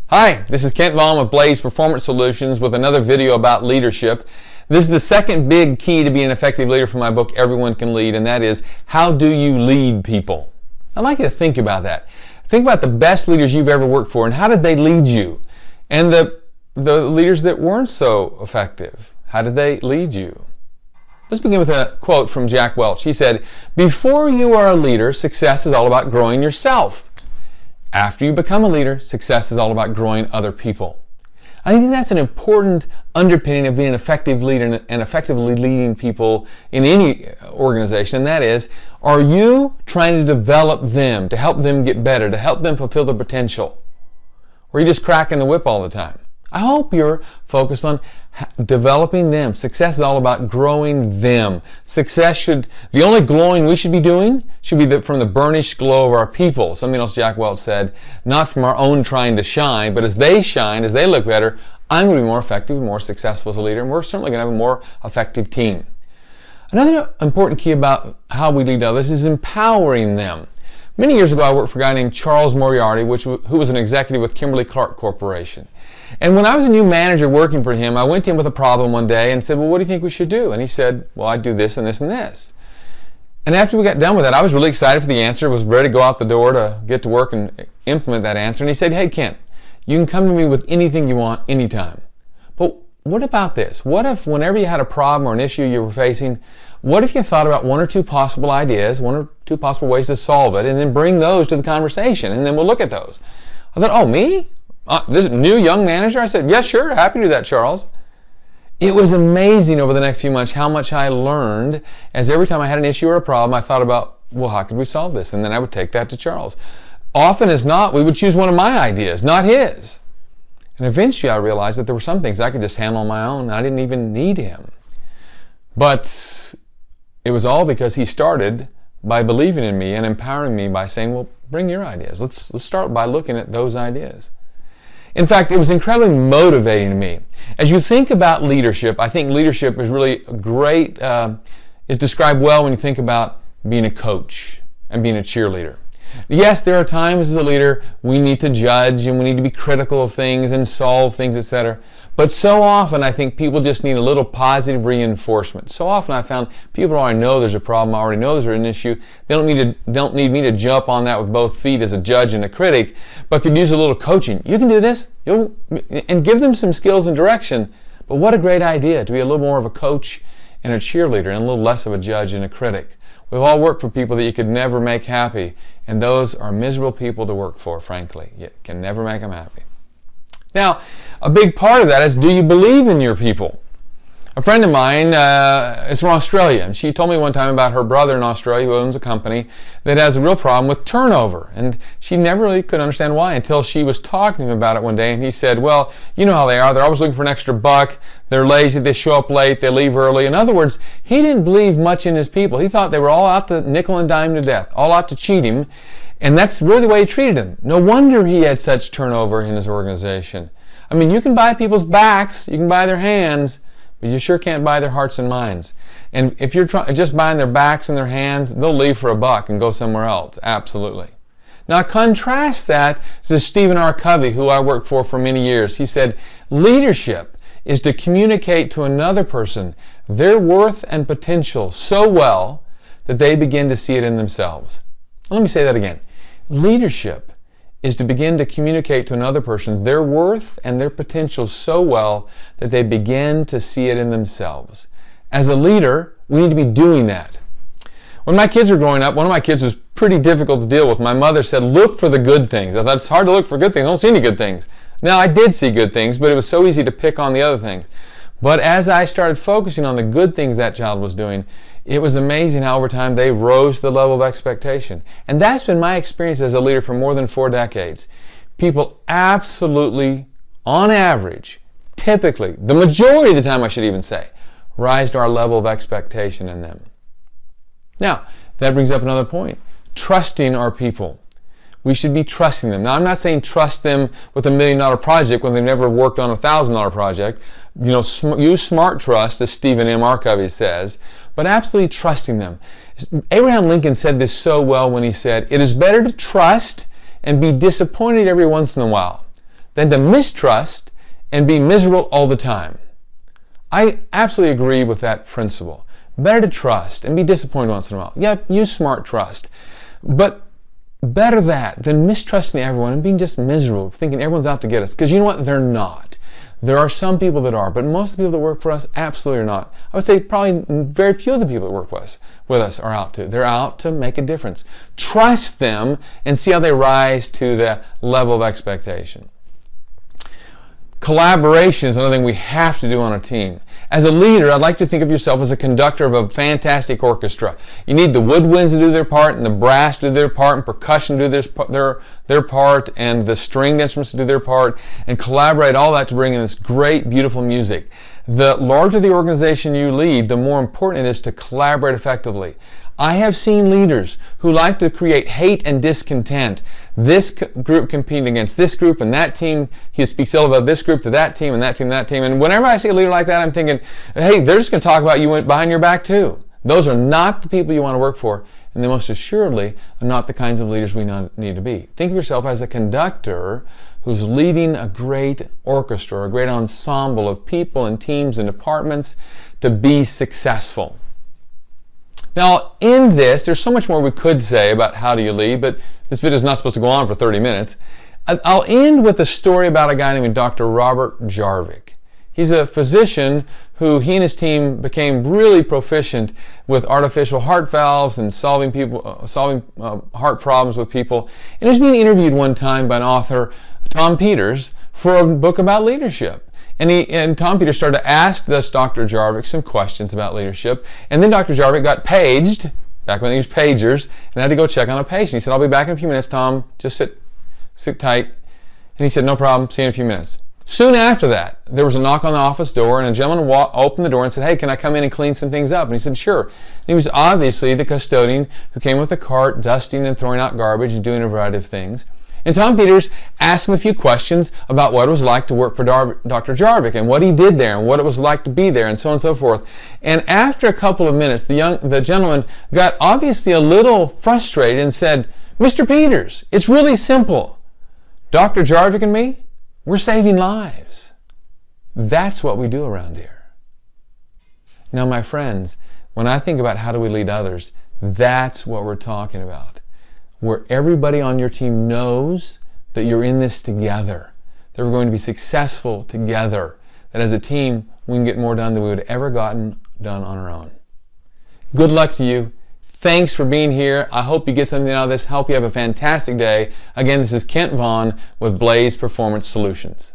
Hi, this is Kent Vaughn with Blaze Performance Solutions with another video about leadership. This is the second big key to being an effective leader from my book, Everyone Can Lead, and that is, how do you lead people? I'd like you to think about that. Think about the best leaders you've ever worked for and how did they lead you? And the leaders that weren't so effective, how did they lead you? Let's begin with a quote from Jack Welch. He said, "Before you are a leader, success is all about growing yourself. After you become a leader, success is all about growing other people." I think that's an important underpinning of being an effective leader and effectively leading people in any organization. And that is, are you trying to develop them, to help them get better, to help them fulfill their potential? Or are you just cracking the whip all the time? I hope you're focused on developing them. Success is all about growing them. The only glowing we should be doing should be from the burnished glow of our people. Something else Jack Welch said, not from our own trying to shine, but as they shine, as they look better, I'm going to be more effective, more successful as a leader, and we're certainly going to have a more effective team. Another important key about how we lead others is empowering them. Many years ago, I worked for a guy named Charles Moriarty, who was an executive with Kimberly-Clark Corporation. And when I was a new manager working for him, I went to him with a problem one day and said, "Well, what do you think we should do?" And he said, "Well, I'd do this and this and this." And after we got done with that, I was really excited for the answer, was ready to go out the door to get to work and implement that answer. And he said, "Hey, Kent, you can come to me with anything you want, anytime. But what about this? What if whenever you had a problem or an issue you were facing, what if you thought about one or two possible ideas, one or two possible ways to solve it, and then bring those to the conversation, and then we'll look at those?" I thought, "Oh, me? This new young manager?" I said, "Yes, sure, happy to do that, Charles." It was amazing over the next few months how much I learned, as every time I had an issue or a problem, I thought about, well, how could we solve this? And then I would take that to Charles. Often as not, we would choose one of my ideas, not his. And eventually I realized that there were some things I could just handle on my own, and I didn't even need him. But it was all because he started by believing in me and empowering me by saying, well, bring your ideas. Let's start by looking at those ideas. In fact, it was incredibly motivating to me. As you think about leadership, I think leadership is really great, is described well when you think about being a coach and being a cheerleader. Yes, there are times as a leader we need to judge and we need to be critical of things and solve things, etc. But so often I think people just need a little positive reinforcement. So often I found people already know there's a problem, already know there's an issue. They don't need me to jump on that with both feet as a judge and a critic, but could use a little coaching. You can do this, and give them some skills and direction. But what a great idea to be a little more of a coach and a cheerleader and a little less of a judge and a critic. We've all worked for people that you could never make happy, and those are miserable people to work for, frankly. You can never make them happy. Now, a big part of that is, do you believe in your people? A friend of mine is from Australia, and she told me one time about her brother in Australia who owns a company that has a real problem with turnover. And she never really could understand why until she was talking to him about it one day, and he said, well, you know how they are. They're always looking for an extra buck. They're lazy. They show up late. They leave early. In other words, he didn't believe much in his people. He thought they were all out to nickel and dime to death, all out to cheat him. And that's really the way he treated them. No wonder he had such turnover in his organization. I mean, you can buy people's backs, you can buy their hands, but you sure can't buy their hearts and minds. And if you're just buying their backs and their hands, they'll leave for a buck and go somewhere else. Absolutely. Now contrast that to Stephen R. Covey, who I worked for many years. He said, leadership is to communicate to another person their worth and potential so well that they begin to see it in themselves. Let me say that again. Leadership is to begin to communicate to another person their worth and their potential so well that they begin to see it in themselves. As a leader, we need to be doing that. When my kids were growing up, one of my kids was pretty difficult to deal with. My mother said, look for the good things. I thought, it's hard to look for good things. I don't see any good things. Now, I did see good things, but it was so easy to pick on the other things. But as I started focusing on the good things that child was doing, it was amazing how over time they rose to the level of expectation. And that's been my experience as a leader for more than 4 decades. People absolutely, on average, typically, the majority of the time I should even say, rise to our level of expectation in them. Now, that brings up another point. Trusting our people. We should be trusting them. Now, I'm not saying trust them with $1 million project when they've never worked on a $1,000 project. You know, use smart trust, as Stephen M. R. Covey says, but absolutely trusting them. Abraham Lincoln said this so well when he said, it is better to trust and be disappointed every once in a while than to mistrust and be miserable all the time. I absolutely agree with that principle. Better to trust and be disappointed once in a while. Yeah, use smart trust. But better that than mistrusting everyone and being just miserable, thinking everyone's out to get us. Because you know what? They're not. There are some people that are, but most of the people that work for us absolutely are not. I would say probably very few of the people that work with us are out to. They're out to make a difference. Trust them and see how they rise to the level of expectation. Collaboration is another thing we have to do on a team. As a leader, I'd like to think of yourself as a conductor of a fantastic orchestra. You need the woodwinds to do their part, and the brass to do their part, and percussion to do their part, and the stringed instruments to do their part, and collaborate all that to bring in this great, beautiful music. The larger the organization you lead, the more important it is to collaborate effectively. I have seen leaders who like to create hate and discontent. This group competing against this group, and that team, he speaks ill about this group to that team, and that team to that team. And whenever I see a leader like that, I'm thinking, hey, they're just going to talk about you behind your back too. Those are not the people you want to work for, and they most assuredly are not the kinds of leaders we need to be. Think of yourself as a conductor who's leading a great orchestra, a great ensemble of people and teams and departments to be successful. Now, in this, there's so much more we could say about how do you lead, but this video is not supposed to go on for 30 minutes. I'll end with a story about a guy named Dr. Robert Jarvik. He's a physician who he and his team became really proficient with artificial heart valves and solving heart problems with people. And he was being interviewed one time by an author, Tom Peters, for a book about leadership. And Tom Peters started to ask this Dr. Jarvik some questions about leadership. And then Dr. Jarvik got paged, back when they used pagers, and had to go check on a patient. He said, I'll be back in a few minutes, Tom. Just sit tight. And he said, no problem. See you in a few minutes. Soon after that, there was a knock on the office door, and a gentleman opened the door and said, hey, can I come in and clean some things up? And he said, sure. And he was obviously the custodian who came with a cart, dusting and throwing out garbage and doing a variety of things. And Tom Peters asked him a few questions about what it was like to work for Dr. Jarvik and what he did there and what it was like to be there and so on and so forth. And after a couple of minutes, the gentleman got obviously a little frustrated and said, Mr. Peters, it's really simple. Dr. Jarvik and me, we're saving lives. That's what we do around here. Now, my friends, when I think about how do we lead others, that's what we're talking about. Where everybody on your team knows that you're in this together, that we're going to be successful together, that as a team we can get more done than we would have ever gotten done on our own. Good luck to you. Thanks for being here. I hope you get something out of this. Hope you have a fantastic day. Again, this is Kent Vaughn with Blaze Performance Solutions.